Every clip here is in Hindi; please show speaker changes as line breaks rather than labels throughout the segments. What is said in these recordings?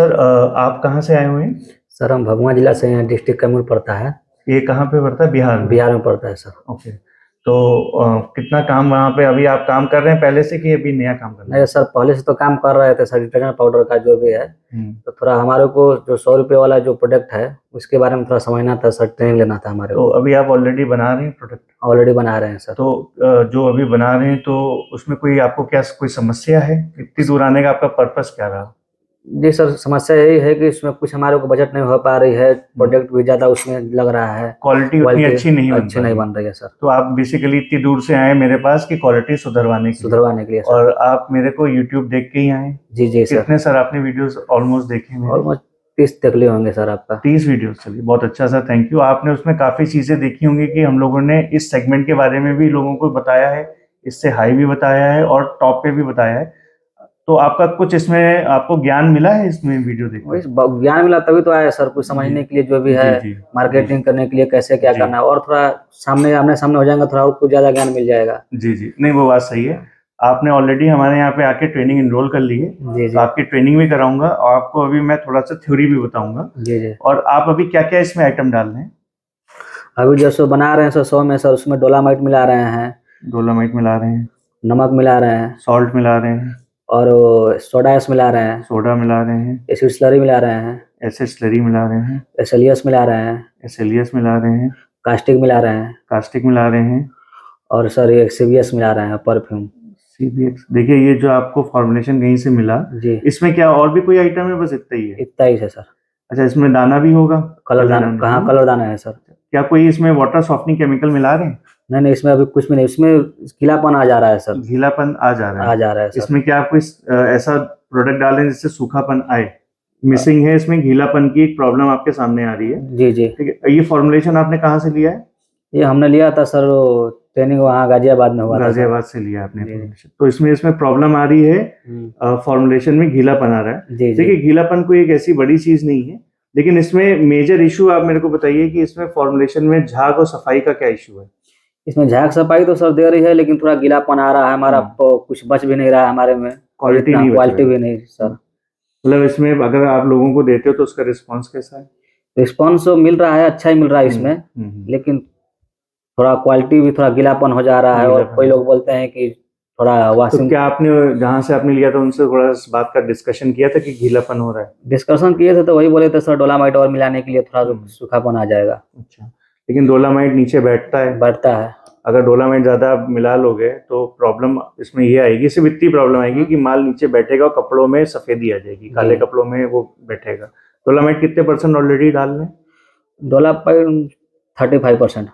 सर आप कहाँ से आए हुए हैं?
सर हम भभुआ जिला से हैं, डिस्ट्रिक्ट कैमूर पड़ता है।
ये कहाँ पे पड़ता है? बिहार में?
बिहार में पड़ता है सर।
ओके। तो कितना काम वहाँ पे अभी आप काम कर रहे हैं पहले से कि अभी नया काम कर रहे
नहीं सर, पहले से तो काम कर रहे थे सर, डिटर्जेंट पाउडर का जो भी है।
हैं?
तो थोड़ा हमारे को जो 100 रुपये वाला जो प्रोडक्ट है उसके बारे में थोड़ा समझना था सर, ट्रेनिंग लेना था हमारे
तो
को।
अभी आप ऑलरेडी बना रहे हैं प्रोडक्ट?
ऑलरेडी बना रहे हैं सर।
तो जो अभी बना रहे हैं तो उसमें कोई आपको क्या कोई समस्या है? इतनी दूर आने का आपका पर्पस क्या रहा?
जी सर, समस्या यही है कि इसमें कुछ हमारे को बजट नहीं हो पा रही है, प्रोडक्ट भी ज़्यादा उसमें लग रहा है,
क्वालिटी उतनी अच्छी नहीं
बन रही है सर।
तो आप बेसिकली इतनी दूर से आए मेरे पास कि क्वालिटी सुधरवाने के लिए
सर।
और आप मेरे को यूट्यूब देख के ही आए?
जी जी सर।
कितने सर आपने वीडियोस ऑलमोस्ट देखे मेरे?
ऑलमोस्ट 30 देख लिए होंगे सर आपका।
30 वीडियोस। चलिए बहुत अच्छा सर, थैंक यू। आपने उसमें काफ़ी चीज़ें देखी होंगी कि हम लोगों ने इस सेगमेंट के बारे में भी लोगों को बताया है, इससे हाई भी बताया है और टॉप पे भी बताया है। तो आपका कुछ इसमें आपको ज्ञान मिला है इसमें वीडियो देख
ज्ञान मिला तभी तो आया सर, कुछ समझने के लिए जो भी है, मार्केटिंग करने के लिए कैसे क्या करना है, और थोड़ा आमने सामने हो जाएगा थोड़ा और कुछ ज़्यादा ज्ञान मिल जाएगा।
जी जी, नहीं वो बात सही है। आपने ऑलरेडी हमारे यहाँ पे आके ट्रेनिंग इनरोल कर ली है।
जी जी।
आपकी ट्रेनिंग भी कराऊंगा और आपको अभी मैं थोड़ा सा थ्योरी भी बताऊंगा।
जी जी।
और आप अभी क्या क्या इसमें आइटम डाल रहे हैं? अभी
जैसे बना रहे हैं सर 100 में सर, उसमें डोलामाइट मिला रहे हैं,
डोलामाइट मिला रहे हैं,
नमक मिला रहे हैं,
सॉल्ट मिला रहे हैं,
और सोडा एस मिला रहे हैं,
सोडा मिला रहे हैं,
एसिड स्लरी मिला रहे हैं,
एसिड स्लरी मिला रहे हैं,
एसएलियस मिला रहे हैं,
एसएलियस मिला रहे हैं,
कास्टिक मिला रहे हैं,
कास्टिक मिला रहे हैं,
और सर ये सीबीएस मिला रहे हैं, परफ्यूम
सीबीएक्स। देखिए ये जो आपको फॉर्मुलेशन कहीं से मिला
जी,
इसमें क्या और भी कोई आइटम है? बस इतना ही है?
इतना ही है सर।
अच्छा, इसमें दाना भी होगा?
कलर दाना कहाँ? कलर दाना है सर।
क्या कोई इसमें वाटर सॉफ्टनिंग केमिकल मिला रहे हैं?
नहीं नहीं, इसमें अभी कुछ भी नहीं, इसमें गीलापन आ जा रहा है सर।
गीलापन आ जा रहा है?
सर।
इसमें क्या आप कोई ऐसा प्रोडक्ट डालें जिससे सूखापन आए? मिसिंग है इसमें, गीलापन की एक प्रॉब्लम आपके सामने आ रही है।
जी जी।
ठीक है, ये फॉर्मुलेशन आपने कहाँ से लिया है?
ये हमने लिया था सर, ट्रेनिंग वहाँ गाजियाबाद में हुआ था।
गाजियाबाद से लिया आपने फॉर्मुलेशन। तो इसमें प्रॉब्लम आ रही है, फॉर्मुलेशन में गीलापन आ रहा है। देखिए गीलापन कोई एक ऐसी बड़ी चीज नहीं है, लेकिन इसमें मेजर इशू आप मेरे को बताइए कि इसमें फॉर्मुलेशन में झाग और सफाई का क्या इशू है?
इसमें झाग सफाई तो सर दे रही है, लेकिन थोड़ा गीलापन आ रहा है हमारा, कुछ बच भी नहीं रहा है हमारे में, क्वालिटी भी नहीं सर।
मतलब इसमें अगर आप लोगों को देते हो तो उसका रिस्पॉन्स कैसा है?
रिस्पॉन्स मिल रहा है, अच्छा ही मिल रहा है इसमें, लेकिन थोड़ा क्वालिटी भी, थोड़ा गीलापन हो जा रहा है, और कोई लोग बोलते हैं कि थोड़ा वाशिंग।
तो क्या आपने जहाँ से आपने लिया था उनसे थोड़ा इस बात का डिस्कशन किया था कि गीलापन हो रहा है?
डिस्कशन किए थे तो वही बोले थे सर डोलामाइट और मिलाने के लिए थोड़ा सूखापन आ जाएगा।
अच्छा, लेकिन डोलामाइट नीचे बैठता है? अगर डोलामाइट ज्यादा मिला लोगे तो प्रॉब्लम इसमें ये आएगी, सिर्फ इतनी प्रॉब्लम आएगी कि माल नीचे बैठेगा और कपड़ों में सफेदी आ जाएगी, काले कपड़ों में वो बैठेगा। डोलामाइट कितने % ऑलरेडी डाल रहे हैं?
डोलामाइट 35%।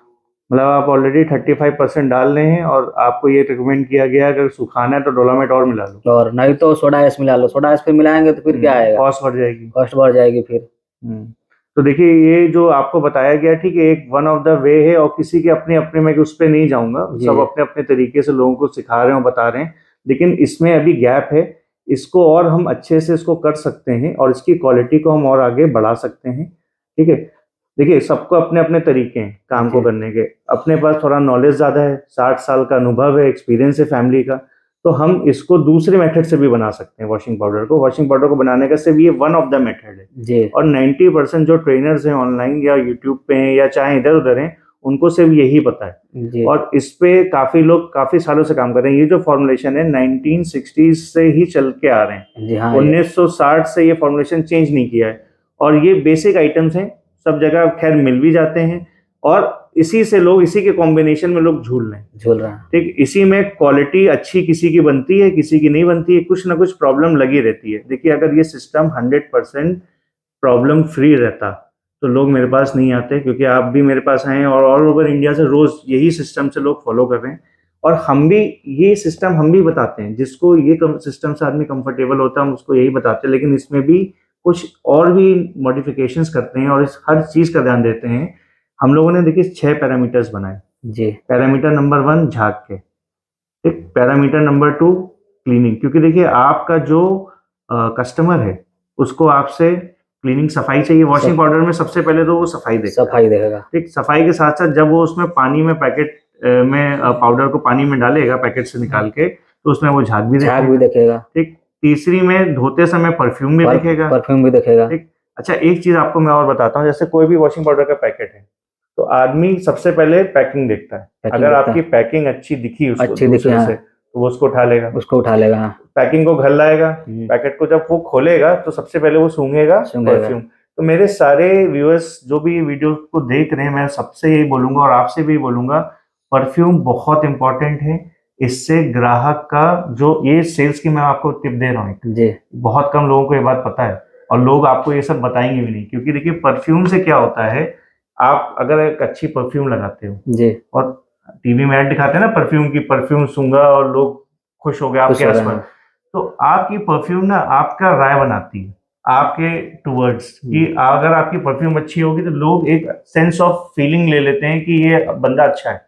मतलब आप ऑलरेडी 35% डाल रहे हैं और आपको ये रिकमेंड किया गया अगर सुखाना है तो डोलामाइट और मिला लो,
और नहीं तो सोडा एस मिला लो। सोडा एस फिर मिलाएंगे तो फिर क्या आएगा? कॉस्ट बढ़ जाएगी फिर।
तो देखिए ये जो आपको बताया गया, ठीक है, एक वन ऑफ द वे है, और किसी के अपने अपने, मैं उस पर नहीं जाऊंगा, सब अपने अपने तरीके से लोगों को सिखा रहे हैं और बता रहे हैं, लेकिन इसमें अभी गैप है। इसको और हम अच्छे से इसको कर सकते हैं और इसकी क्वालिटी को हम और आगे बढ़ा सकते हैं। ठीक है, देखिए सबको अपने अपने तरीके हैं काम को करने के। अपने पास थोड़ा नॉलेज ज़्यादा है, 60 साल का अनुभव है, एक्सपीरियंस है फैमिली का, तो हम इसको दूसरे मेथड से भी बना सकते हैं। वॉशिंग पाउडर को बनाने का सिर्फ ये वन ऑफ द मेथड है
जी।
और 90% जो ट्रेनर्स हैं ऑनलाइन या यूट्यूब पे हैं या चाहे इधर उधर हैं, उनको सिर्फ यही पता है
जी।
और इस पे काफी लोग काफी सालों से काम कर रहे हैं। ये जो फॉर्मुलेशन है 1960s से ही चल के आ रहे हैं।
जी हाँ,
1960 से ये फॉर्मुलेशन चेंज नहीं किया है और ये बेसिक आइटम्स हैं, सब जगह खैर मिल भी जाते हैं और इसी से लोग, इसी के कॉम्बिनेशन में लोग झूल रहे हैं। ठीक, इसी में क्वालिटी अच्छी किसी की बनती है, किसी की नहीं बनती है, कुछ ना कुछ प्रॉब्लम लगी रहती है। देखिए अगर ये सिस्टम 100% प्रॉब्लम फ्री रहता तो लोग मेरे पास नहीं आते, क्योंकि आप भी मेरे पास आए और ऑल ओवर इंडिया से रोज यही सिस्टम से लोग फॉलो कर रहे हैं और हम भी ये सिस्टम हम भी बताते हैं। जिसको ये सिस्टम से आदमी कंफर्टेबल होता है हम उसको यही बताते हैं, लेकिन इसमें भी कुछ और भी मॉडिफिकेशंस करते हैं और इस हर चीज का ध्यान देते हैं। हम लोगों ने देखिए 6 पैरामीटर्स बनाए जी। पैरामीटर नंबर 1 झाग के, ठीक, पैरामीटर नंबर 2 क्लीनिंग, क्योंकि देखिए आपका जो कस्टमर है उसको आपसे क्लीनिंग सफाई चाहिए। वॉशिंग पाउडर में सबसे पहले तो वो सफाई देगा, ठीक, सफाई के साथ साथ जब वो उसमें पानी में पैकेट में पाउडर को पानी में डालेगा पैकेट से निकाल के, तो उसमें वो झाग भी देखेगा, ठीक। तीसरी में धोते समय परफ्यूम भी दिखेगा।
परफ्यूम भी दिखेगा।
ठीक। अच्छा, एक चीज आपको मैं और बताता हूँ, जैसे कोई भी वॉशिंग पाउडर का पैकेट है तो आदमी सबसे पहले पैकिंग देखता है। अगर आपकी पैकिंग अच्छी दिखी उसको दूसरे से तो वो उसको उठा लेगा। पैकिंग को घर लाएगा, पैकेट को जब वो खोलेगा तो सबसे पहले वो सूंघेगा परफ्यूम। तो मेरे सारे व्यूअर्स जो भी वीडियो को देख रहे हैं, मैं सबसे यही बोलूंगा और आपसे भी बोलूंगा, परफ्यूम बहुत इंपॉर्टेंट है। इससे ग्राहक का जो ये सेल्स की मैं आपको टिप दे रहा हूँ जी, बहुत कम लोगों को ये बात पता है और लोग आपको ये सब बताएंगे भी नहीं, क्योंकि देखिए परफ्यूम से क्या होता है, आप अगर एक अच्छी परफ्यूम लगाते हो जी और टीवी में ऐड दिखाते हैं ना परफ्यूम की, परफ्यूम सूंघा और लोग खुश हो गए आपके आसपास, तो आपकी परफ्यूम ना आपका राय बनाती है आपके टूवर्ड्स कि अगर आपकी परफ्यूम अच्छी होगी तो लोग एक सेंस ऑफ फीलिंग ले लेते हैं कि ये बंदा अच्छा है।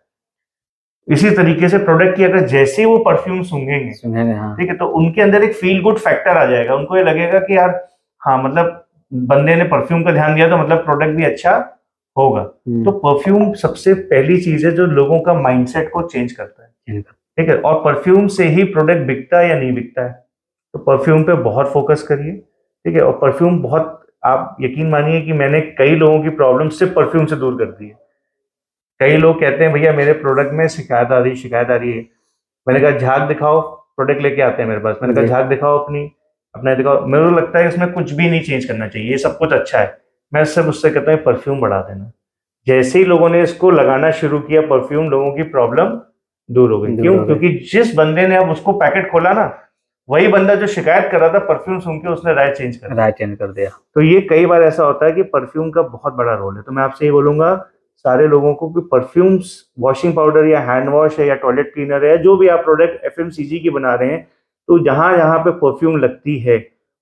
इसी तरीके से प्रोडक्ट की अगर जैसे वो परफ्यूम सूंघेंगे ठीक है, तो उनके अंदर एक फील गुड फैक्टर आ जाएगा। उनको ये लगेगा कि यार हाँ, मतलब बंदे ने परफ्यूम का ध्यान दिया तो मतलब प्रोडक्ट भी अच्छा होगा। तो परफ्यूम सबसे पहली चीज है जो लोगों का माइंडसेट को चेंज करता है, ठीक है। और परफ्यूम से ही प्रोडक्ट बिकता है या नहीं बिकता है, तो परफ्यूम पे बहुत फोकस करिए, ठीक है। और परफ्यूम बहुत, आप यकीन मानिए कि मैंने कई लोगों की प्रॉब्लम सिर्फ परफ्यूम से दूर कर दी है। कई लोग कहते हैं भैया मेरे प्रोडक्ट में शिकायत आ रही है। मैंने कहा झाग दिखाओ, प्रोडक्ट लेके आते हैं मेरे पास। मैंने कहा झाग दिखाओ अपना दिखाओ। मेरे को लगता है इसमें कुछ भी नहीं चेंज करना चाहिए, ये सब कुछ अच्छा है। मैं सब उससे कहता हूँ परफ्यूम बढ़ा देना। जैसे ही लोगों ने इसको लगाना शुरू किया परफ्यूम, लोगों की प्रॉब्लम दूर हो गई। क्यों? क्योंकि जिस बंदे ने अब उसको पैकेट खोला ना, वही बंदा जो शिकायत कर रहा था परफ्यूम सूंघ के, उसने राय चेंज कर दिया। तो ये कई बार ऐसा होता है कि परफ्यूम का बहुत बड़ा रोल है। तो मैं आपसे ये बोलूंगा सारे लोगों को कि परफ्यूम्स, वॉशिंग पाउडर या हैंड वॉश है या टॉयलेट क्लीनर है, जो भी आप प्रोडक्ट एफएमसीजी की बना रहे हैं, तो जहां जहां पे परफ्यूम लगती है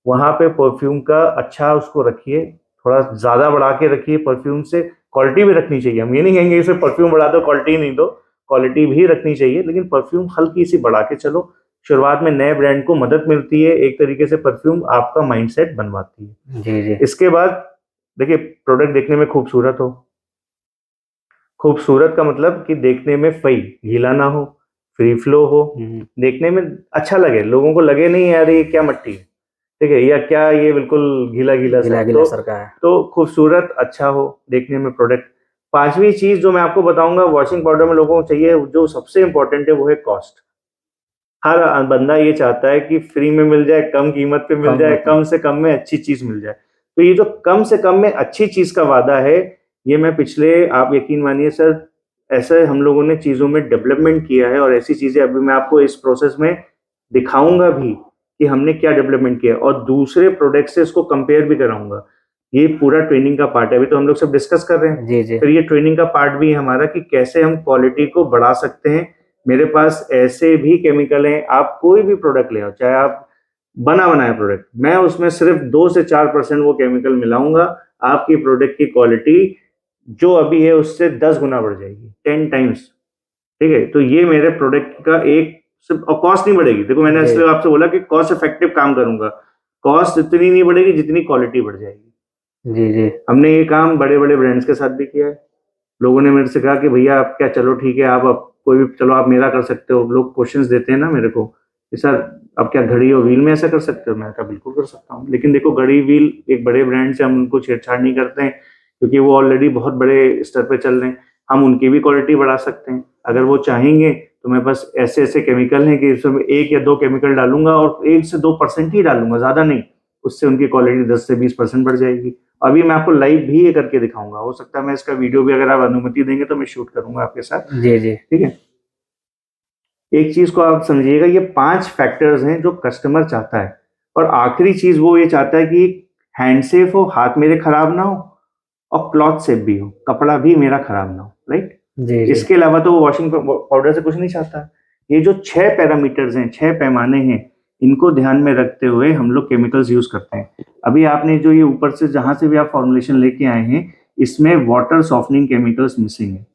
वहां पे परफ्यूम का अच्छा उसको रखिए, थोड़ा ज्यादा बढ़ा के रखिए। परफ्यूम से क्वालिटी भी रखनी चाहिए, हम ये नहीं कहेंगे इसे परफ्यूम बढ़ा दो क्वालिटी नहीं दो, क्वालिटी भी रखनी चाहिए, लेकिन परफ्यूम हल्की सी बढ़ा के चलो। शुरुआत में नए ब्रांड को मदद मिलती है, एक तरीके से परफ्यूम आपका माइंडसेट बनवाती है। जी जी। इसके बाद देखिए, प्रोडक्ट देखने में खूबसूरत हो, खूबसूरत का मतलब कि देखने में गीला ना हो, फ्री फ्लो हो, देखने में अच्छा लगे, लोगों को लगे नहीं यार ये क्या मट्टी है, ठीक है, या क्या ये बिल्कुल गीला गीला सरका है। तो खूबसूरत अच्छा हो देखने में प्रोडक्ट। पांचवी चीज जो मैं आपको बताऊंगा वॉशिंग पाउडर में लोगों को चाहिए, जो सबसे इंपॉर्टेंट है, वो है कॉस्ट। हर बंदा ये चाहता है कि फ्री में मिल जाए, कम कीमत पे मिल जाए, कम से कम में अच्छी चीज मिल जाए। तो ये जो कम से कम में अच्छी चीज का वादा है, ये मैं पिछले, आप यकीन मानिए सर, ऐसे हम लोगों ने चीजों में डेवलपमेंट किया है और ऐसी चीजें अभी मैं आपको इस प्रोसेस में दिखाऊंगा भी कि हमने क्या डेवलपमेंट किया और दूसरे प्रोडक्ट से इसको कंपेयर भी कराऊंगा। ये पूरा ट्रेनिंग का पार्ट है, अभी तो हम लोग सब डिस्कस कर रहे हैं जी जी। फिर ये ट्रेनिंग का पार्ट भी है हमारा कि कैसे हम क्वालिटी को बढ़ा सकते हैं। मेरे पास ऐसे भी केमिकल हैं, आप कोई भी प्रोडक्ट ले आओ, चाहे आप बनाया प्रोडक्ट, मैं उसमें सिर्फ 2 से 4% वो केमिकल मिलाऊंगा, आपकी प्रोडक्ट की क्वालिटी जो अभी है उससे 10 गुना बढ़ जाएगी, 10 टाइम्स, ठीक है। तो ये मेरे प्रोडक्ट का एक सिर्फ, और कॉस्ट नहीं बढ़ेगी। देखो मैंने इसलिए आपसे बोला कि कॉस्ट इफेक्टिव काम करूंगा, कॉस्ट इतनी नहीं बढ़ेगी जितनी क्वालिटी बढ़ जाएगी। जी जी। हमने ये काम बड़े बड़े ब्रांड्स के साथ भी किया है। लोगों ने मेरे से कहा कि भैया आप क्या, चलो ठीक है, आप कोई भी, चलो आप मेरा कर सकते हो। लोग क्वेश्चंस देते हैं ना मेरे को कि सर अब क्या घड़ी और व्हील में ऐसा कर सकते हो? मैं कहा बिल्कुल कर सकता हूँ, लेकिन देखो घड़ी व्हील एक बड़े ब्रांड से हम उनको छेड़छाड़ नहीं करते हैं, क्योंकि वो ऑलरेडी बहुत बड़े स्तर पे चल रहे हैं। हम उनकी भी क्वालिटी बढ़ा सकते हैं अगर वो चाहेंगे। तो मैं बस ऐसे ऐसे केमिकल हैं कि इसमें 1 या 2 केमिकल डालूंगा और 1 से 2% ही डालूंगा, ज्यादा नहीं, उससे उनकी क्वालिटी 10 से 20% बढ़ जाएगी। अभी मैं आपको लाइव भी ये करके दिखाऊंगा, हो सकता है मैं इसका वीडियो भी, अगर आप अनुमति देंगे तो मैं शूट करूंगा आपके साथ। जी जी, ठीक है। एक चीज को आप समझिएगा, ये 5 फैक्टर्स हैं जो कस्टमर चाहता है, और आखिरी चीज वो ये चाहता है कि हैंड सेफ हो, हाथ मेरे खराब ना हो, और क्लॉथ सेफ भी हो, कपड़ा भी मेरा खराब ना हो, राइट जी। इसके अलावा तो वो वॉशिंग पाउडर से कुछ नहीं चाहता। ये जो 6 पैरामीटर्स हैं, 6 पैमाने हैं, इनको ध्यान में रखते हुए हम लोग केमिकल्स यूज करते हैं। अभी आपने जो ये ऊपर से जहां से भी आप फॉर्मुलेशन लेके आए हैं, इसमें वाटर सॉफ्टनिंग केमिकल्स मिसिंग है।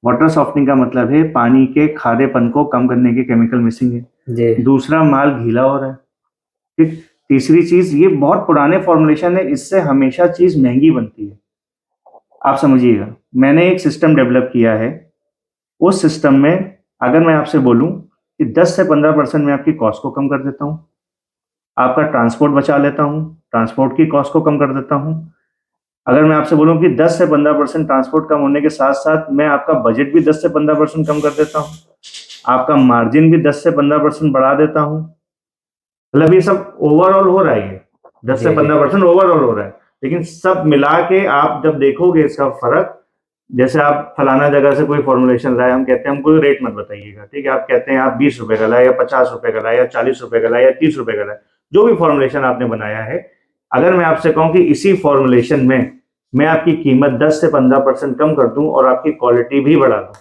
वाटर सॉफ्टनिंग का मतलब है पानी के खारेपन को कम करने के केमिकल मिसिंग है। दूसरा, माल गीला हो रहा है, ठीक। तीसरी चीज, ये बहुत पुराने फॉर्मुलेशन है, इससे हमेशा चीज महंगी बनती है। आप समझिएगा, मैंने एक सिस्टम डेवलप किया है, उस सिस्टम में अगर मैं आपसे बोलूं कि 10 से 15% में आपकी कॉस्ट को कम कर देता हूं, आपका ट्रांसपोर्ट बचा लेता हूँ, ट्रांसपोर्ट की कॉस्ट को कम कर देता हूँ। अगर मैं आपसे बोलूँ कि 10 से 15% ट्रांसपोर्ट कम होने के साथ साथ मैं आपका बजट भी 10 से 15% कम कर देता हूँ, आपका मार्जिन भी 10 से 15% बढ़ा देता हूँ। मतलब ये सब ओवरऑल हो रहा है, 10 से 15% ओवरऑल हो रहा है। लेकिन सब मिला के आप जब देखोगे इसका फर्क, जैसे आप फलाना जगह से कोई फॉर्मुलेशन लाए, हम कहते हैं हमको रेट मत बताइएगा, ठीक है, आप कहते हैं आप 20 रुपए का लाए या 50 रुपए का लाए या 40 रुपए का लाए या 30 रुपए का लाए, जो भी फॉर्मुलेशन आपने बनाया है, अगर मैं आपसे कहूं कि इसी फॉर्मुलेशन में मैं आपकी कीमत 10 से 15% कम कर दूं और आपकी क्वालिटी भी बढ़ा दूं,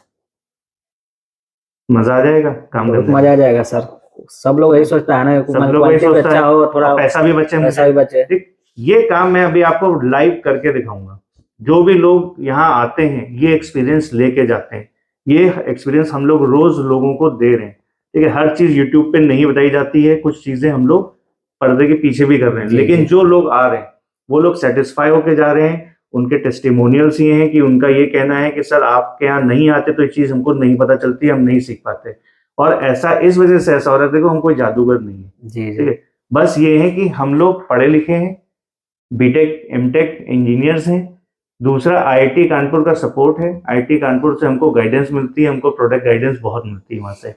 मजा आ जाएगा काम करने में।
मजा आ जाएगा सर, सब लोग यही सोचता है ना,
सब लोग यही सोचता है,
हो, थोड़ा
पैसा भी बचे,
पैसा भी बचे।
ठीक, ये काम मैं अभी आपको लाइव करके दिखाऊंगा। जो भी लोग यहाँ आते हैं ये एक्सपीरियंस लेके जाते हैं, ये एक्सपीरियंस हम लोग रोज लोगों को दे रहे हैं, ठीक है। हर चीज यूट्यूब पे नहीं बताई जाती है, कुछ चीजें हम लोग पर्दे के पीछे भी कर रहे हैं, लेकिन जो लोग आ रहे हैं वो लोग सेटिस्फाई होके जा रहे हैं। उनके टेस्टिमोनियल्स ये हैं कि उनका ये कहना है कि सर आपके यहाँ नहीं आते तो ये चीज हमको नहीं पता चलती, हम नहीं सीख पाते। और ऐसा इस वजह से ऐसा हो रहा है, देखो हम कोई जादूगर नहीं है, ठीक है, बस ये है कि हम लोग पढ़े लिखे हैं, बीटेक एमटेक इंजीनियर्स हैं। दूसरा आईआईटी कानपुर का सपोर्ट है, आईआईटी कानपुर से हमको गाइडेंस मिलती है, हमको प्रोडक्ट गाइडेंस बहुत मिलती है वहां से।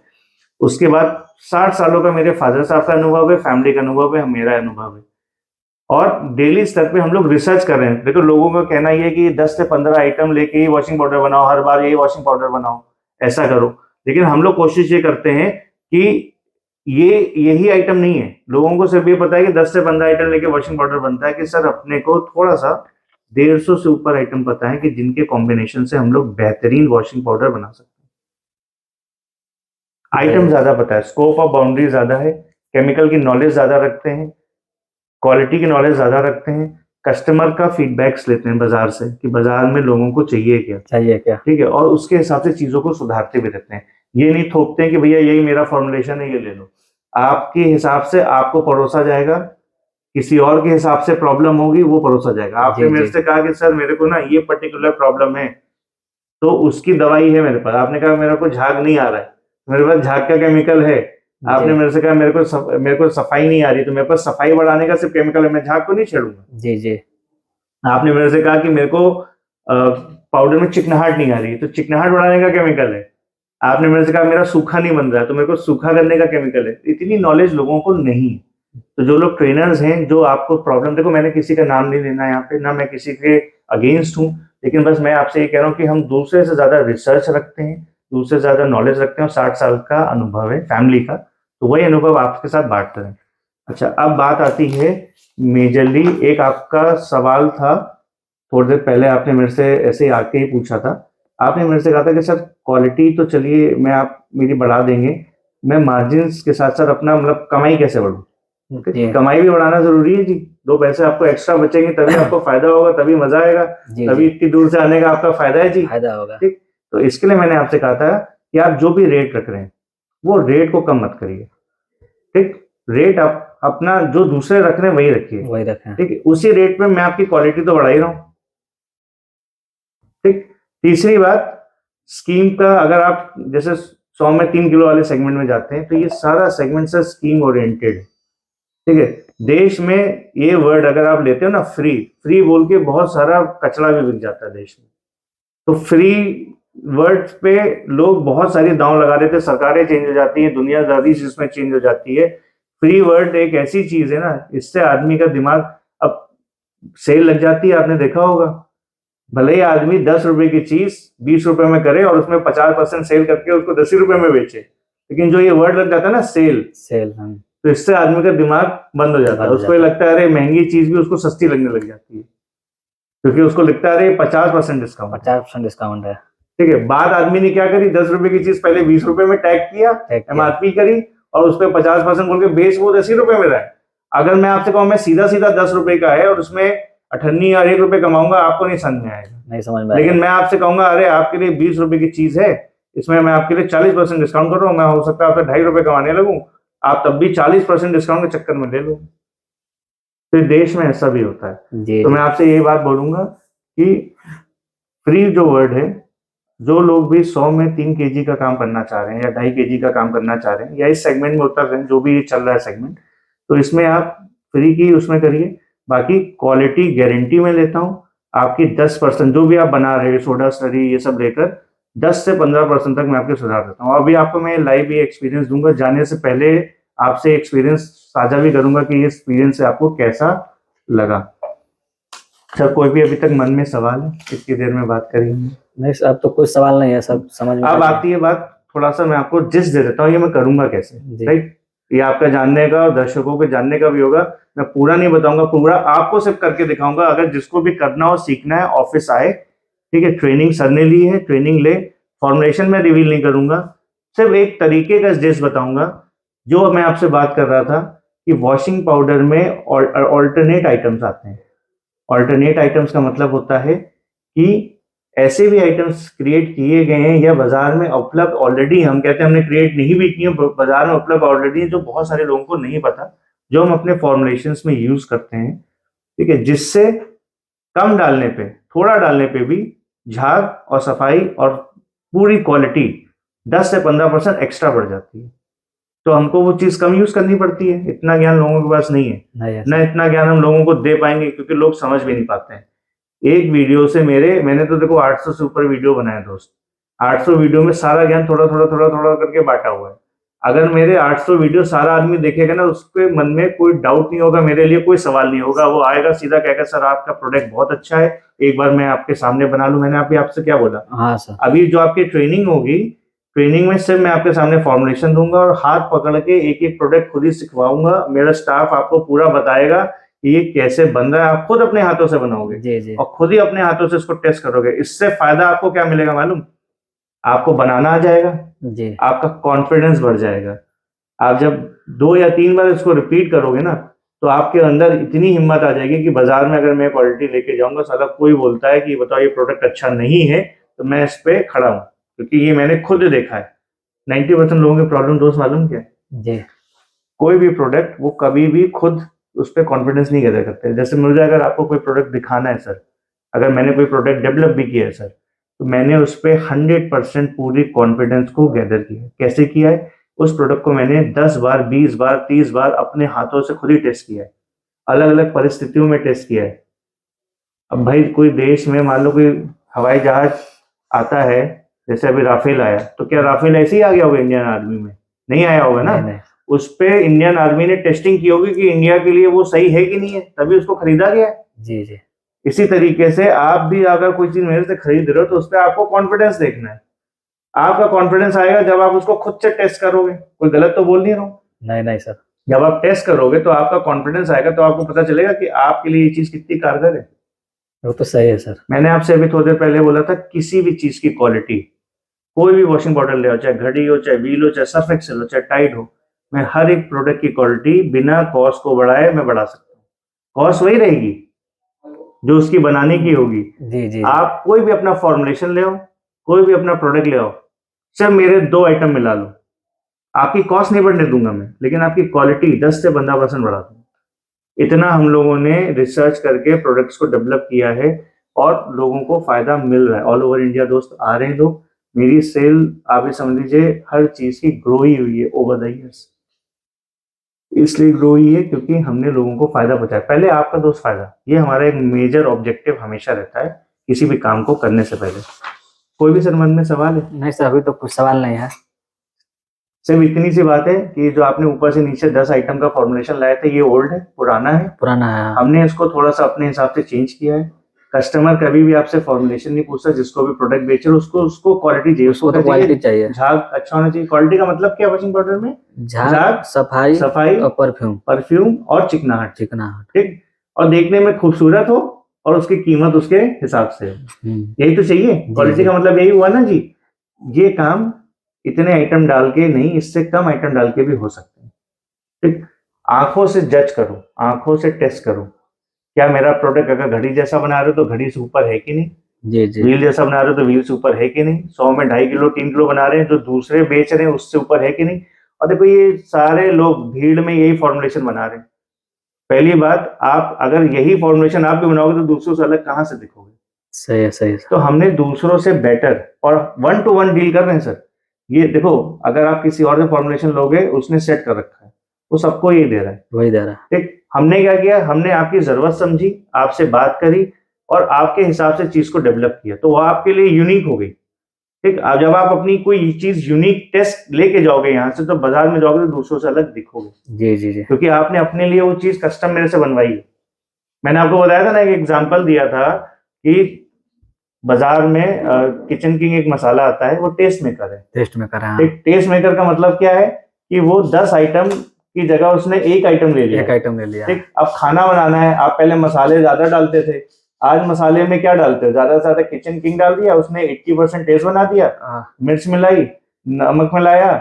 उसके बाद 60 सालों का मेरे फादर साहब का अनुभव है, फैमिली का अनुभव है, मेरा अनुभव है, और डेली स्तर पे हम लोग रिसर्च कर रहे हैं। देखो लोगों का कहना ये है कि 10 से 15 आइटम लेके ही वॉशिंग पाउडर बनाओ, हर बार यही वॉशिंग पाउडर बनाओ, ऐसा करो, लेकिन हम लोग कोशिश ये करते हैं कि ये यही आइटम नहीं है। लोगों को सिर्फ ये पता है कि 10 से 15 आइटम लेके वॉशिंग पाउडर बनता है, कि सर अपने को थोड़ा सा 150 से ऊपर आइटम पता है कि जिनके कॉम्बिनेशन से हम लोग बेहतरीन वॉशिंग पाउडर बना सकते हैं। आइटम ज्यादा पता है, स्कोप ऑफ बाउंड्री ज्यादा है, केमिकल की नॉलेज ज्यादा रखते हैं, क्वालिटी की नॉलेज ज्यादा रखते हैं, कस्टमर का फीडबैक्स लेते हैं बाजार से कि बाजार में लोगों को चाहिए क्या, ठीक है, और उसके हिसाब से चीजों को सुधारते भी रहते हैं। ये नहीं थोपते हैं कि भैया यही मेरा फॉर्मुलेशन है, ये ले लो। आपके हिसाब से आपको परोसा जाएगा, किसी और के हिसाब से प्रॉब्लम होगी वो परोसा जाएगा। आपने मेरे से कहा कि सर मेरे को ना ये पर्टिकुलर प्रॉब्लम है, तो उसकी दवाई है मेरे पास। आपने कहा मेरे को झाग नहीं आ रहा है, मेरे पास झाग का केमिकल है। आपने मेरे से कहा मेरे को सफाई नहीं आ रही, तो मेरे पास सफाई बढ़ाने का सिर्फ केमिकल है, मैं झाग को नहीं छेड़ूंगा। जी। आपने मेरे से कहा कि मेरे को पाउडर में चिकनाहट नहीं आ रही, तो चिकनाहट बढ़ाने का केमिकल है। आपने मेरे से कहा मेरा सूखा नहीं बन रहा है, तो मेरे को सूखा करने का केमिकल है। इतनी नॉलेज लोगों को नहीं। तो जो लोग ट्रेनर्स हैं, जो आपको प्रॉब्लम, देखो मैंने किसी का नाम नहीं लेना यहाँ पे, ना मैं किसी के अगेंस्ट हूँ, लेकिन बस मैं आपसे ये कह रहा हूँ कि हम दूसरे से ज्यादा रिसर्च रखते हैं, दूसरे से ज्यादा नॉलेज रखते हैं, और 60 साल का अनुभव है फैमिली का, तो वही अनुभव आपके साथ बांटते हैं। अच्छा, अब बात आती है मेजरली, एक आपका सवाल था थोड़ी देर पहले, आपने मेरे से ऐसे आके ही पूछा था। आपने मेरे से कहा था कि सर क्वालिटी तो चलिए मैं आप मेरी बढ़ा देंगे, मैं मार्जिन्स के साथ साथ अपना मतलब कमाई कैसे बढ़ूं। कमाई भी बढ़ाना जरूरी है जी, 2 पैसे आपको एक्स्ट्रा बचेंगे तभी आपको फायदा होगा, तभी मजा आएगा, तभी इतनी दूर से आने का आपका फायदा है जी, फायदा होगा। ठीक, तो इसके लिए मैंने आपसे कहा था कि आप जो भी रेट रख रहे हैं वो रेट को कम मत करिए, ठीक, रेट आप अपना जो दूसरे रख रहे हैं वही रखिए, ठीक, उसी रेट पे मैं आपकी क्वालिटी तो बढ़ा ही रहा हूं, ठीक। तीसरी बात, स्कीम का, अगर आप जैसे 100 में 3 किलो वाले सेगमेंट में जाते हैं तो ये सारा सेगमेंट सर स्कीम ओरिएंटेड है, ठीक है। देश में ये वर्ड अगर आप लेते हो ना, फ्री बोल के बहुत सारा कचरा भी बिक जाता है देश में। तो फ्री वर्ड पे लोग बहुत सारी दांव लगा रहे थे, सरकारें चेंज हो जाती है, दुनियादारी इसमें चेंज हो जाती है। फ्री वर्ड एक ऐसी चीज है ना, इससे आदमी का दिमाग, अब सेल लग जाती है, आपने देखा होगा, भले ही आदमी 10 रुपए की चीज 20 रुपए में करे और उसमें 50% सेल करके उसको 10 रुपए में बेचे, लेकिन जो ये वर्ड लग जाता है ना सेल, तो इससे आदमी का दिमाग बंद हो जाता है। उसको लगता है अरे महंगी चीज भी उसको सस्ती लगने लग जाती है, क्योंकि उसको लगता है अरे 50% डिस्काउंट है, ठीक है। बाद आदमी ने क्या करी, 10 रुपए की चीज पहले 20 रुपए में टैग किया, एमआरपी करी, और उस पर 50% बोल के बेच वो 10 रुपए में रहा है। अगर मैं आपसे कहूँ मैं सीधा 10 रुपए का है और उसमें 98 या 1 रुपए कमाऊंगा, आपको नहीं समझ में आएगा, नहीं समझ में। लेकिन मैं आपसे कहूंगा अरे आपके लिए 20 रुपए की चीज है, इसमें मैं आपके लिए 40% डिस्काउंट कर रहा हूँ, मैं हो सकता है आपसे 2.5 रुपए कमाने लगूं, आप तब भी 40% डिस्काउंट के चक्कर में ले लो। तो देश में ऐसा भी होता है। तो मैं आपसे यही बात बोलूंगा कि फ्री जो वर्ड है, जो लोग भी 100 में 3 kg का काम करना चाह रहे हैं या 2.5 kg का काम करना चाह रहे हैं या इस सेगमेंट में उतर रहे हैं, जो भी चल रहा है सेगमेंट, तो इसमें आप फ्री की उसमें करिए। बाकी क्वालिटी गारंटी में लेता हूँ आपकी 10% जो भी आप बना रहे हो सोडा स्लरी ये सब लेकर 10 से 15% तक मैं आपके सुधार देता हूँ। अभी आपको मैं लाइव ये एक्सपीरियंस दूंगा, जाने से पहले आपसे एक्सपीरियंस साझा भी करूंगा कि ये एक्सपीरियंस से आपको कैसा लगा। सर कोई भी अभी तक मन में सवाल है? इतनी देर में बात करेंगे।
नहीं सर, अब तो कोई सवाल नहीं है, सब समझ में
अब आती है बात, थोड़ा सा मैं आपको जिस दे देता हूँ ये मैं करूंगा कैसे, राइट? ये आपका जानने का और दर्शकों के जानने का भी होगा। मैं पूरा नहीं बताऊंगा, पूरा आपको सिर्फ करके दिखाऊंगा। अगर जिसको भी करना हो, सीखना है, ऑफिस आए, ठीक है। ट्रेनिंग सर ने ली है, ट्रेनिंग ले। फॉर्मुलेशन में रिवील नहीं करूंगा, सिर्फ एक तरीके का डिश बताऊंगा। जो मैं आपसे बात कर रहा था कि वॉशिंग पाउडर में ऑल्टरनेट आइटम्स आते हैं। ऑल्टरनेट आइटम्स का मतलब होता है कि ऐसे भी आइटम्स क्रिएट किए गए हैं या बाजार में उपलब्ध ऑलरेडी, हम कहते हैं हमने क्रिएट नहीं भी किए, बाजार में उपलब्ध ऑलरेडी है, जो बहुत सारे लोगों को नहीं पता, जो हम अपने फॉर्मुलेशंस में यूज करते हैं, ठीक है। जिससे कम डालने पे, थोड़ा डालने पे भी झाग और सफाई और पूरी क्वालिटी 10 से 15% एक्स्ट्रा बढ़ जाती है। तो हमको वो चीज कम यूज करनी पड़ती है। इतना ज्ञान लोगों के पास नहीं है, ना इतना ज्ञान हम लोगों को दे पाएंगे, क्योंकि लोग समझ भी नहीं पाते हैं। एक वीडियो से मैंने तो देखो 800 से ऊपर वीडियो बनाए दोस्त। 800 वीडियो में सारा ज्ञान थोड़ा थोड़ा थोड़ा थोड़ा करके बांटा हुआ है। अगर मेरे 800 वीडियो सारा आदमी देखेगा ना, उसके मन में कोई डाउट नहीं होगा, मेरे लिए कोई सवाल नहीं होगा। वो आएगा सीधा कहेगा सर आपका प्रोडक्ट बहुत अच्छा है, एक बार मैं आपके सामने बना लूं। मैंने आपसे क्या बोला?
हाँ सर।
अभी जो आपकी ट्रेनिंग होगी, ट्रेनिंग में सिर्फ मैं आपके सामने फॉर्मुलेशन दूंगा और हाथ पकड़ के एक एक प्रोडक्ट खुद ही सिखवाऊंगा। मेरा स्टाफ आपको पूरा बताएगा कि ये कैसे बन रहा है। आप खुद अपने हाथों से बनाओगे
जी।
और खुद ही अपने हाथों से इसको टेस्ट करोगे। इससे फायदा आपको क्या मिलेगा मालूम? आपको बनाना आ जाएगा
जी,
आपका कॉन्फिडेंस बढ़ जाएगा। आप जब 2 या 3 बार इसको रिपीट करोगे ना, तो आपके अंदर इतनी हिम्मत आ जाएगी कि बाजार में अगर मैं क्वालिटी लेके जाऊंगा, साला कोई बोलता है कि बताओ ये प्रोडक्ट अच्छा नहीं है, तो मैं इस पे खड़ा हूं, क्योंकि ये मैंने खुद देखा है। 90% लोगों की प्रॉब्लम दोस्त मालूम क्या है? कोई भी प्रोडक्ट वो कभी भी खुद उस पर कॉन्फिडेंस नहीं गैदर करते। जैसे मुझे अगर आपको कोई प्रोडक्ट दिखाना है सर, अगर मैंने कोई प्रोडक्ट डेवलप भी किया है सर, तो मैंने उस पर 100% पूरी कॉन्फिडेंस को गैदर किया। कैसे किया है? उस प्रोडक्ट को मैंने 10 बार, 20 बार, 30 बार अपने हाथों से खुद ही टेस्ट किया है, अलग अलग परिस्थितियों में टेस्ट किया है। अब भाई कोई देश में मान लो कोई हवाई जहाज आता है, जैसे अभी राफेल आया, तो क्या राफेल ऐसे ही आ गया होगा इंडियन आर्मी में? नहीं आया होगा ना।
नहीं।
उस पे इंडियन आर्मी ने टेस्टिंग की होगी कि इंडिया के लिए वो सही है कि नहीं है, तभी उसको खरीदा गया है।
जी।
इसी तरीके से आप भी अगर कोई चीज मेरे से खरीद रहे हो, तो उस पर आपको कॉन्फिडेंस देखना है। आपका कॉन्फिडेंस आएगा जब आप उसको खुद से टेस्ट करोगे। कोई गलत तो बोल नहीं रहा हूं?
नहीं सर।
जब आप टेस्ट करोगे तो आपका कॉन्फिडेंस आएगा, तो आपको पता चलेगा कि आपके लिए ये चीज कितनी कारगर है।
वो तो सही है सर।
मैंने आपसे अभी थोड़ी देर पहले बोला था, किसी भी चीज की क्वालिटी, कोई भी वॉशिंग पाउडर ले आओ, चाहे घड़ी हो, चाहे व्हील हो, चाहे सर्फ एक्सेल हो, चाहे टाइड हो, मैं हर एक प्रोडक्ट की क्वालिटी बिना कॉस्ट को बढ़ाए मैं बढ़ा सकता हूँ। कॉस्ट वही रहेगी जो उसकी बनाने की होगी।
जी।
आप कोई भी अपना फॉर्मुलेशन ले आओ, कोई भी अपना प्रोडक्ट ले आओ, सिर्फ मेरे 2 आइटम मिला लो, आपकी कॉस्ट नहीं बढ़ने दूंगा मैं, लेकिन आपकी क्वालिटी 10 से 15% बढ़ा दूंगा। इतना हम लोगों ने रिसर्च करके प्रोडक्ट्स को डेवलप किया है और लोगों को फायदा मिल रहा है। ऑल ओवर इंडिया दोस्त आ रहे हैं लोग। मेरी सेल आप ये समझ लीजिए हर चीज की ग्रो ही हुई है ओवर द ईयर्स। इसलिए ग्रो हुई है क्योंकि हमने लोगों को फायदा पहुंचाया। पहले आपका दोस्त फायदा, ये हमारा एक मेजर ऑब्जेक्टिव हमेशा रहता है किसी भी काम को करने से पहले। कोई भी सर मन में सवाल है?
नहीं सर, अभी तो कुछ सवाल नहीं है।
सिर्फ इतनी सी बात है कि जो आपने ऊपर से नीचे 10 आइटम का फॉर्मुलेशन लाया था, ये ओल्ड है, पुराना है। हमने इसको थोड़ा सा अपने हिसाब से चेंज किया है। कस्टमर कभी भी आपसे फॉर्मुलेशन नहीं पूछता, जिसको भी प्रोडक्ट बेच रहे हो उसको क्वालिटी चाहिए,
उसको क्वालिटी चाहिए,
झाग अच्छा होना चाहिए। क्वालिटी का मतलब क्या वॉशिंग पाउडर में?
झाग, सफाई और
परफ्यूम और चिकनाहट।
ठीक,
और देखने में खूबसूरत हो और उसकी कीमत उसके हिसाब से। यही तो चाहिए। क्वालिटी का मतलब यही हुआ ना जी। ये काम इतने आइटम डाल के नहीं, इससे कम आइटम डाल के भी हो सकते हैं। ठीक, आंखों से जज करो, आंखों से टेस्ट करो, क्या मेरा प्रोडक्ट अगर घड़ी जैसा बना रहे हो तो घड़ी से ऊपर है कि नहीं,
जी।
व्हील जैसा बना रहे हो तो व्हील से ऊपर है कि नहीं, 100 में 2.5 किलो 3 किलो बना रहे हैं, जो दूसरे बेच रहे हैं उससे ऊपर है कि नहीं। और देखो ये सारे लोग भीड़ में यही फॉर्मुलेशन बना रहे हैं। पहली बात, आप अगर यही फॉर्मुलेशन आप भी बनाओगे तो दूसरों से अलग कहां से दिखोगे?
सही है।
तो हमने दूसरों से बेटर और 1 to 1 डील कर रहे हैं सर। ये देखो, अगर आप किसी और से फॉर्मुलेशन लोगे, उसने सेट कर रखा है, वो सबको ये दे रहा है,
वही दे रहा है।
ठीक, हमने क्या किया, हमने आपकी जरूरत समझी, आपसे बात करी और आपके हिसाब से चीज को डेवलप किया, तो वो आपके लिए यूनिक हो गई। ठीक, अब जब आप अपनी कोई चीज यूनिक टेस्ट लेके जाओगे यहाँ से, तो बाजार में जाओगे तो दूसरों से अलग दिखोगे।
जी जी जी।
क्योंकि आपने अपने लिए वो चीज कस्टम मेरे से बनवाई है। मैंने आपको बताया था ना, एक एग्जांपल दिया था कि बाजार में किचन किंग एक मसाला आता है, वो टेस्ट मेकर है।
टेस्ट मेकर है।
एक टेस्ट मेकर का मतलब क्या है कि वो 10 आइटम की जगह उसने एक आइटम ले लिया।
एक आइटम ले लिया।
ठीक, अब खाना बनाना है, आप पहले मसाले ज्यादा डालते थे, आज मसाले में क्या डालते हो, ज्यादा से ज्यादा किचन किंग डाल दिया, उसने 80% टेस्ट बना दिया, मिर्च मिलाई, नमक मिलाया,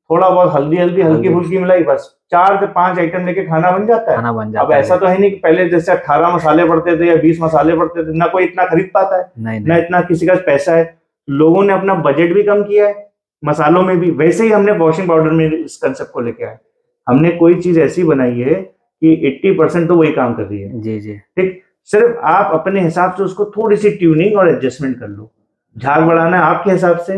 थोड़ा बहुत हल्दी हल्की फुल्की मिलाई, बस 4 से 5 आइटम लेके खाना बन जाता है।
खाना बन जाता
अब ऐसा तो है नहीं कि पहले जैसे 18 मसाले पड़ते थे या 20 मसाले पड़ते थे, ना कोई इतना खरीद पाता है, ना इतना किसी का पैसा है। लोगों ने अपना बजट भी कम किया है मसालों में भी। वैसे ही हमने वॉशिंग पाउडर में इस कंसेप्ट को लेके आए, हमने कोई चीज ऐसी बनाई है कि 80% तो वही काम कर रही है।
जी जी।
ठीक, सिर्फ आप अपने हिसाब से उसको थोड़ी सी ट्यूनिंग और एडजस्टमेंट कर लो। झाग बढ़ाना है आपके हिसाब से,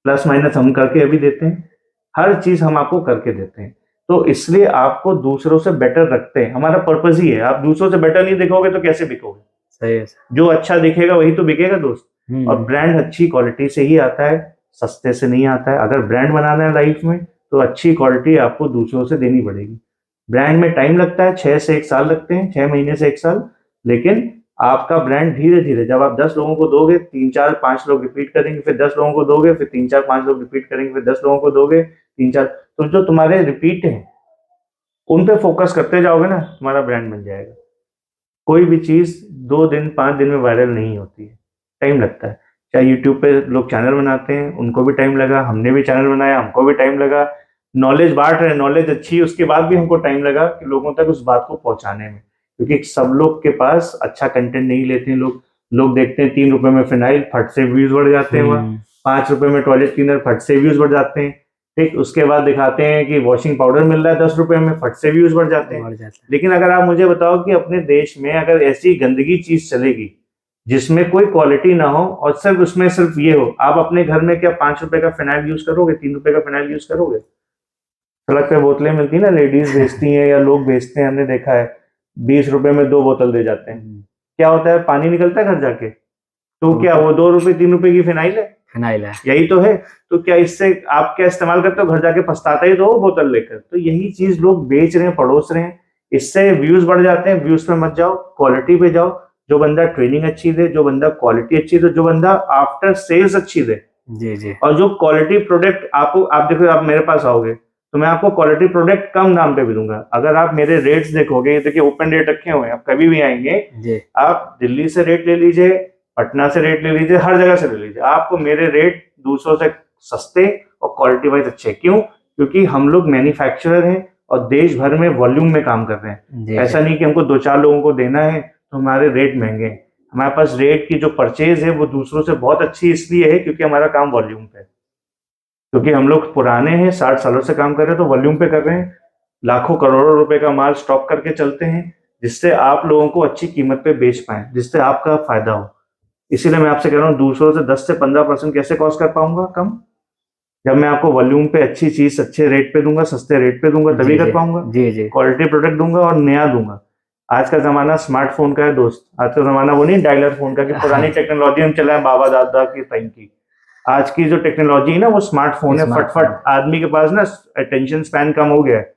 प्लस माइनस हम करके अभी देते हैं, हर चीज हम आपको करके देते हैं। तो इसलिए आपको दूसरों से बेटर रखते हैं, हमारा पर्पज ही है। आप दूसरों से बेटर नहीं दिखोगे तो कैसे बिकोगे?
सही है।
जो अच्छा दिखेगा वही तो बिकेगा दोस्त। और ब्रांड अच्छी क्वालिटी से ही आता है, सस्ते से नहीं आता है। अगर ब्रांड बनाना है लाइफ में तो अच्छी क्वालिटी आपको दूसरों से देनी पड़ेगी। ब्रांड में टाइम लगता है, 6 से 1 साल लगते हैं, 6 महीने से 1 साल, लेकिन आपका ब्रांड धीरे धीरे जब आप 10 लोगों को दोगे, 3 4 5 लोग रिपीट करेंगे, फिर 10 लोगों को दोगे, फिर 3 4 5 लोग रिपीट करेंगे, फिर 10 लोगों को दोगे, 3 4, तो जो तुम्हारे रिपीट हैं उन पे फोकस करते जाओगे ना, तुम्हारा ब्रांड बन जाएगा। कोई भी चीज 2 दिन 5 दिन में वायरल नहीं होती है, टाइम लगता है। चाहे यूट्यूब पे लोग चैनल बनाते हैं, उनको भी टाइम लगा, हमने भी चैनल बनाया, हमको भी टाइम लगा। नॉलेज बांट रहे हैं, नॉलेज अच्छी है, उसके बाद भी हमको टाइम लगा कि लोगों तक उस बात को पहुंचाने में, क्योंकि सब लोग के पास अच्छा कंटेंट नहीं लेते हैं। लोग देखते हैं 3 रुपए में फिनाइल, फट से व्यूज बढ़ जाते हैं, वहाँ 5 रुपए में टॉयलेट क्लीनर, फट से व्यूज बढ़ जाते हैं। ठीक, उसके बाद दिखाते हैं कि वॉशिंग पाउडर मिल रहा है 10 रुपए में, फट से व्यूज बढ़ जाते हैं। लेकिन अगर आप मुझे बताओ कि अपने देश में अगर ऐसी गंदगी चीज चलेगी जिसमें कोई क्वालिटी ना हो और सिर्फ उसमें सिर्फ ये हो, आप अपने घर में क्या 5 रुपए का फिनाइल यूज करोगे? 3 रुपए का फिनाइल यूज करोगे? सड़क पे बोतलें मिलती है ना, लेडीज बेचती हैं या लोग बेचते हैं, हमने देखा है 20 रुपए में 2 बोतल दे जाते हैं। क्या होता है, पानी निकलता है घर जाके, तो क्या वो 2 रुपए 3 रुपए की फिनाइल है? फिनाइल है, यही तो है। तो क्या इससे आप क्या इस्तेमाल करते हो? घर जाके पछताते ही तो हो बोतल लेकर। तो यही चीज लोग बेच रहे हैं, पड़ोस रहे हैं, इससे व्यूज बढ़ जाते हैं। व्यूज पे मत जाओ, क्वालिटी पे जाओ। जो बंदा ट्रेनिंग अच्छी दे, जो बंदा क्वालिटी अच्छी दे, जो बंदा आफ्टर सेल्स अच्छी दे, जी जी, और जो क्वालिटी प्रोडक्ट आपको, आप देखो, आप मेरे पास आओगे तो मैं आपको क्वालिटी प्रोडक्ट कम दाम पे भी दूंगा। अगर आप मेरे रेट्स देखोगे, देखिए ओपन रेट रखे हुए हैं, आप कभी भी आएंगे, आप दिल्ली से रेट ले लीजिए, पटना से रेट ले लीजिए, हर जगह से ले लीजिए, आपको मेरे रेट दूसरों से सस्ते और क्वालिटी वाइज अच्छे। क्यों? क्योंकि हम लोग मैन्युफैक्चरर हैं और देश भर में वॉल्यूम में काम कर रहे हैं। ऐसा नहीं कि हमको 2-4 लोगों को देना है तो हमारे रेट महंगे हैं। हमारे पास रेट की जो परचेज है वो दूसरों से बहुत अच्छी इसलिए है क्योंकि हमारा काम वॉल्यूम पे है। क्योंकि हम लोग पुराने हैं, 60 सालों से काम कर रहे हैं, तो वॉल्यूम पे कर रहे हैं। लाखों करोड़ों रुपए का माल स्टॉक करके चलते हैं, जिससे आप लोगों को अच्छी कीमत पे बेच पाए, जिससे आपका फायदा हो। इसीलिए मैं आपसे कह रहा हूँ, दूसरों से 10 से 15% कैसे कॉस्ट कर पाऊंगा कम? जब मैं आपको वॉल्यूम पे अच्छी चीज अच्छे रेट पे दूंगा, सस्ते रेट पे दूंगा, तभी कर पाऊंगा। जी जी, क्वालिटी प्रोडक्ट दूंगा और नया दूंगा। आज का जमाना स्मार्टफोन का है दोस्त, आज का जमाना वो नहीं डायलर फोन का कि पुरानी टेक्नोलॉजी हम चलाएं बाबा दादा की टाइम की। आज की जो टेक्नोलॉजी है ना वो स्मार्टफोन है। फटफट आदमी के पास ना अटेंशन स्पैन कम हो गया है।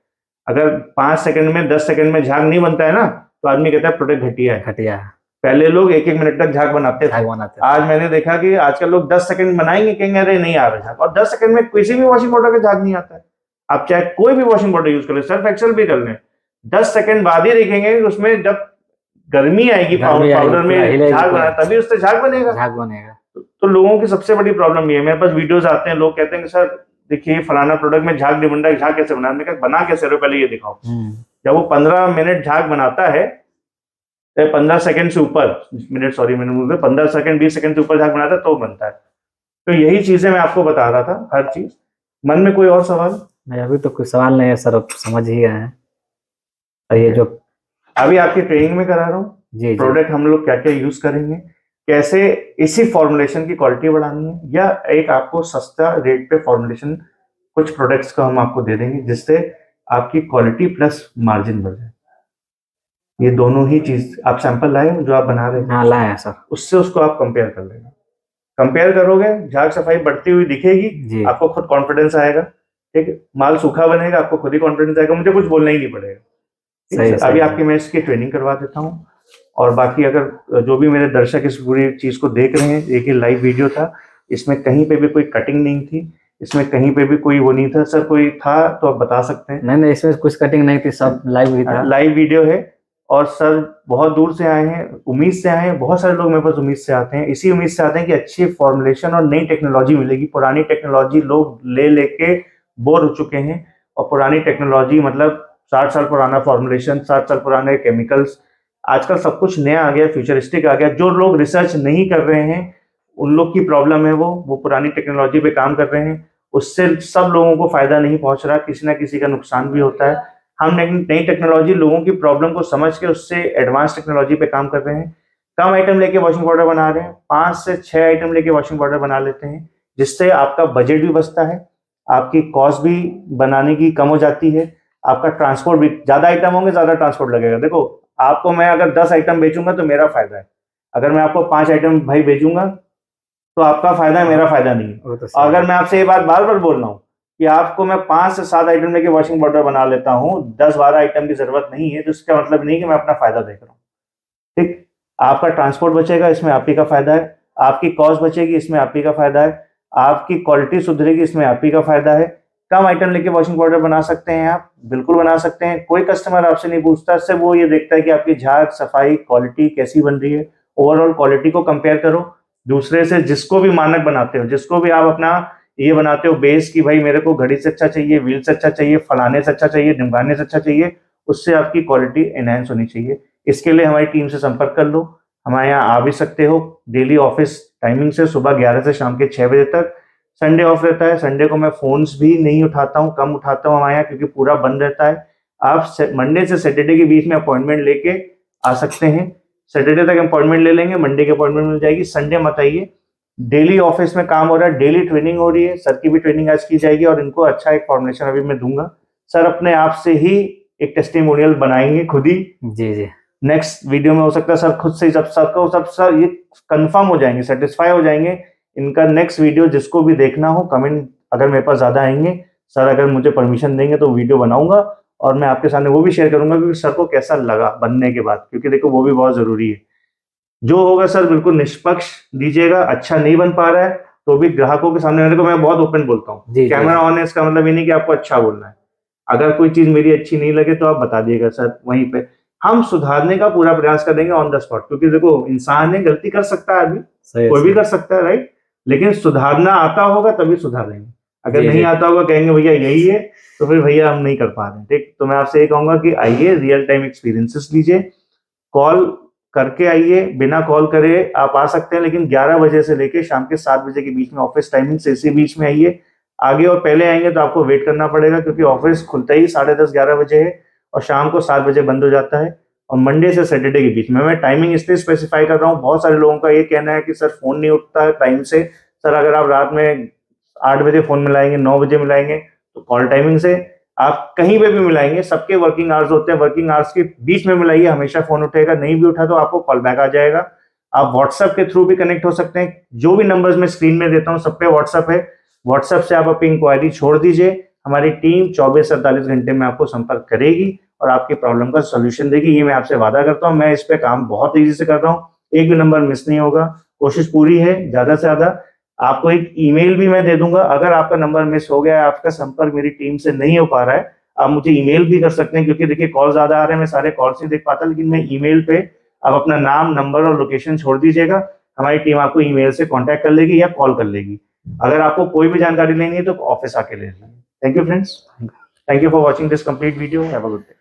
अगर 5 सेकंड में 10 सेकंड में झाग नहीं बनता है ना तो आदमी कहता है प्रोडक्ट घटिया है, घटिया है। पहले लोग 1-1 मिनट तक झाग बनाते थे। आज मैंने देखा कि आजकल लोग 10 सेकंड बनाएंगे, कहेंगे अरे नहीं आ रहा झाग, और 10 सेकंड में किसी भी वॉशिंग पाउडर का झाग नहीं आता है। आप चाहे कोई भी वॉशिंग पाउडर यूज कर ले, सर्फ एक्सेल भी कर लें, 10 सेकंड बाद ही देखेंगे उसमें जब गर्मी आएगी पाउडर में झाग बना, तभी उससे झाग बनेगा। तो लोगों की सबसे बड़ी प्रॉब्लम ये है। मेरे पास वीडियोस आते हैं, लोग कहते हैं कि सर देखिए फलाना प्रोडक्ट में झाग नहीं बन रहा है, झाग कैसे बना? मैंने कहा बना कैसे रहे पहले ये दिखाओ। जब वो 15 मिनट झाग बनाता है, 15 सेकंड से ऊपर, मिनट सॉरी मैंने बोल दिया, 15 सेकंड 20 सेकंड से ऊपर झाग बनाता है तो बनता है। तो यही चीजें मैं आपको बता रहा था, हर चीज। मन में कोई और सवाल?
नहीं, अभी तो कोई सवाल नहीं है सर, अब समझ ही गए हैं। और ये जो
अभी आपकी ट्रेनिंग में करा रहा हूँ, प्रोडक्ट हम लोग क्या क्या यूज करेंगे, कैसे इसी फॉर्मुलेशन की क्वालिटी बढ़ानी है, या एक आपको सस्ता रेट पे फॉर्मुलेशन कुछ प्रोडक्ट्स का हम आपको दे देंगे जिससे आपकी क्वालिटी प्लस मार्जिन बढ़ जाए। ये दोनों ही चीज आप सैंपल लाए जो आप बना रहे हैं?
हाँ लाए हैं सर।
उससे उसको आप कंपेयर कर लेंगे, कंपेयर करोगे झाग सफाई बढ़ती हुई दिखेगी, आपको खुद कॉन्फिडेंस आएगा। ठीक, माल सूखा बनेगा, आपको खुद ही कॉन्फिडेंस आएगा, मुझे कुछ बोलना ही नहीं पड़ेगा। अभी आपकी मैं इसकी ट्रेनिंग करवा देता हूँ, और बाकी अगर जो भी मेरे दर्शक इस पूरी चीज को देख रहे हैं, एक ही लाइव वीडियो था, इसमें कहीं पे भी कोई कटिंग नहीं थी, इसमें कहीं पे भी कोई वो नहीं था। सर कोई था तो आप बता सकते हैं?
नहीं, इसमें कुछ कटिंग नहीं थी, सब लाइव ही था,
लाइव वीडियो है। और सर बहुत दूर से आए हैं, उम्मीद से आए हैं, बहुत सारे लोग मेरे पास उम्मीद से आते हैं, इसी उम्मीद से आते हैं कि अच्छी फॉर्मुलेशन और नई टेक्नोलॉजी मिलेगी। पुरानी टेक्नोलॉजी लोग लेके बोर हो चुके हैं, और पुरानी टेक्नोलॉजी मतलब 60 साल पुराना फॉर्मुलेशन, 60 साल पुराने केमिकल्स, आजकल सब कुछ नया आ गया, फ्यूचरिस्टिक आ गया। जो लोग रिसर्च नहीं कर रहे हैं उन लोग की प्रॉब्लम है, वो पुरानी टेक्नोलॉजी पे काम कर रहे हैं, उससे सब लोगों को फायदा नहीं पहुंच रहा, किसी ना किसी का नुकसान भी होता है। हम नई टेक्नोलॉजी लोगों की प्रॉब्लम को समझ के उससे एडवांस टेक्नोलॉजी पे काम कर रहे हैं। कम आइटम लेके वॉशिंग पाउडर बना रहे हैं, 5 से 6 आइटम लेके वॉशिंग पाउडर बना लेते हैं, जिससे आपका बजट भी बचता है, आपकी कॉस्ट भी बनाने की कम हो जाती है, आपका ट्रांसपोर्ट भी, ज्यादा आइटम होंगे ज्यादा ट्रांसपोर्ट लगेगा। देखो आपको मैं अगर 10 आइटम बेचूंगा तो मेरा फायदा है, अगर मैं आपको 5 आइटम भाई बेचूंगा तो आपका फायदा है, मेरा फायदा नहीं है। तो अगर मैं आपसे ये बात बार बार बोल रहा हूँ कि आपको मैं 5 से 7 आइटम लेके वॉशिंग पाउडर बना लेता हूँ, 10-12 आइटम की जरूरत नहीं है, तो इसका मतलब नहीं कि मैं अपना फायदा देख रहा हूँ। ठीक, आपका ट्रांसपोर्ट बचेगा, इसमें आप ही का फायदा है, आपकी कॉस्ट बचेगी, इसमें आप ही का फायदा है, आपकी क्वालिटी सुधरेगी, इसमें आप ही का फायदा है। कम आइटम लेके वॉशिंग पाउडर बना सकते हैं आप, बिल्कुल बना सकते हैं, कोई कस्टमर आपसे नहीं पूछता, सिर्फ वो ये देखता है कि आपकी झाग सफाई क्वालिटी कैसी बन रही है। ओवरऑल क्वालिटी को कंपेयर करो दूसरे से, जिसको भी मानक बनाते हो, जिसको भी आप अपना ये बनाते हो बेस की भाई मेरे को घड़ी से अच्छा चाहिए, व्हील से अच्छा चाहिए, फलाने से अच्छा चाहिए, ढिमकाने से अच्छा चाहिए, उससे आपकी क्वालिटी एनहेंस होनी चाहिए। इसके लिए हमारी टीम से संपर्क कर लो, हमारे यहाँ आ भी सकते हो डेली ऑफिस टाइमिंग से, सुबह 11 से शाम के 6 बजे तक। संडे ऑफ रहता है, संडे को मैं फोन्स भी नहीं उठाता हूँ, कम उठाता हूँ हमारे यहाँ, क्योंकि पूरा बंद रहता है। आप मंडे से सैटरडे के बीच में अपॉइंटमेंट लेके आ सकते हैं, सैटरडे तक अपॉइंटमेंट ले लेंगे, मंडे के अपॉइंटमेंट मिल जाएगी। संडे मत आइए, डेली ऑफिस में काम हो रहा है, डेली ट्रेनिंग हो रही है, सर की भी ट्रेनिंग आज की जाएगी, और इनको अच्छा एक फॉर्मुलेशन अभी मैं दूंगा। सर अपने आप से ही एक टेस्टिमोनियल बनाएंगे खुद ही।
जी
नेक्स्ट वीडियो में हो सकता है सर खुद से जब सब सर ये कंफर्म हो जाएंगे, सेटिस्फाई हो जाएंगे, इनका नेक्स्ट वीडियो जिसको भी देखना हो कमेंट, अगर मेरे पास ज्यादा आएंगे, सर अगर मुझे परमिशन देंगे तो वीडियो बनाऊंगा, और मैं आपके सामने वो भी शेयर करूंगा कि सर को कैसा लगा बनने के बाद, क्योंकि देखो वो भी बहुत जरूरी है। जो होगा सर बिल्कुल निष्पक्ष दीजिएगा, अच्छा नहीं बन पा रहा है तो भी ग्राहकों के सामने, मेरे को मैं बहुत ओपन बोलता हूँ, कैमरा ऑन है इसका मतलब ये नहीं कि आपको अच्छा बोलना है, अगर कोई चीज मेरी अच्छी नहीं लगे तो आप बता दिएगा सर, वहीं पे हम सुधारने का पूरा प्रयास करेंगे ऑन द स्पॉट, क्योंकि देखो इंसान है, गलती कर सकता है आदमी, कोई भी कर सकता है, राइट, लेकिन सुधारना आता होगा तभी सुधारेंगे, अगर नहीं आता होगा कहेंगे भैया यही है, तो फिर भैया हम नहीं कर पा रहे हैं। ठीक, तो मैं आपसे ये कहूंगा कि आइए, रियल टाइम एक्सपीरियंसेस लीजिए, कॉल करके आइए, बिना कॉल करे आप आ सकते हैं, लेकिन 11 बजे से लेके शाम के 7 बजे के बीच में ऑफिस टाइमिंग से इसी बीच में आइए। आगे और पहले आएंगे तो आपको वेट करना पड़ेगा, क्योंकि ऑफिस खुलता ही 10:30-11 बजे है, और शाम को 7 बजे बंद हो जाता है, और मंडे से सैटरडे के बीच में। मैं टाइमिंग इसलिए स्पेसिफाई कर रहा हूँ, बहुत सारे लोगों का ये कहना है कि सर फोन नहीं उठता है टाइम से। सर अगर आप रात में 8 बजे फोन मिलाएंगे, 9 बजे मिलाएंगे, तो कॉल टाइमिंग से आप कहीं पे भी मिलाएंगे, सबके वर्किंग आवर्स होते हैं, वर्किंग आवर्स के बीच में मिलाइए, हमेशा फोन उठेगा, नहीं भी उठा तो आपको कॉल बैक आ जाएगा। आप व्हाट्सएप के थ्रू भी कनेक्ट हो सकते हैं, जो भी नंबर्स मैं स्क्रीन में देता हूँ सब पे व्हाट्सएप है, व्हाट्सएप से आप अपनी इंक्वायरी छोड़ दीजिए, हमारी टीम 24 से 48 घंटे में आपको संपर्क करेगी और आपकी प्रॉब्लम का सोल्यूशन देगी, ये मैं आपसे वादा करता हूँ। मैं इस पे काम बहुत तेजी से कर रहा हूँ, एक भी नंबर मिस नहीं होगा, कोशिश पूरी है ज्यादा से ज्यादा। आपको एक ईमेल भी मैं दे दूंगा, अगर आपका नंबर मिस हो गया है, आपका संपर्क मेरी टीम से नहीं हो पा रहा है, आप मुझे ईमेल भी कर सकते हैं, क्योंकि देखिए कॉल ज्यादा आ रहे हैं, मैं सारे कॉल्स नहीं देख पाता, लेकिन मैं ईमेल पे आप अपना नाम, नंबर और लोकेशन छोड़ दीजिएगा, हमारी टीम आपको ईमेल से कांटेक्ट कर लेगी या कॉल कर लेगी। अगर आपको कोई भी जानकारी लेनी है तो ऑफिस आके ले लीजिए। Thank you friends, thank you for watching this complete video, have a good day.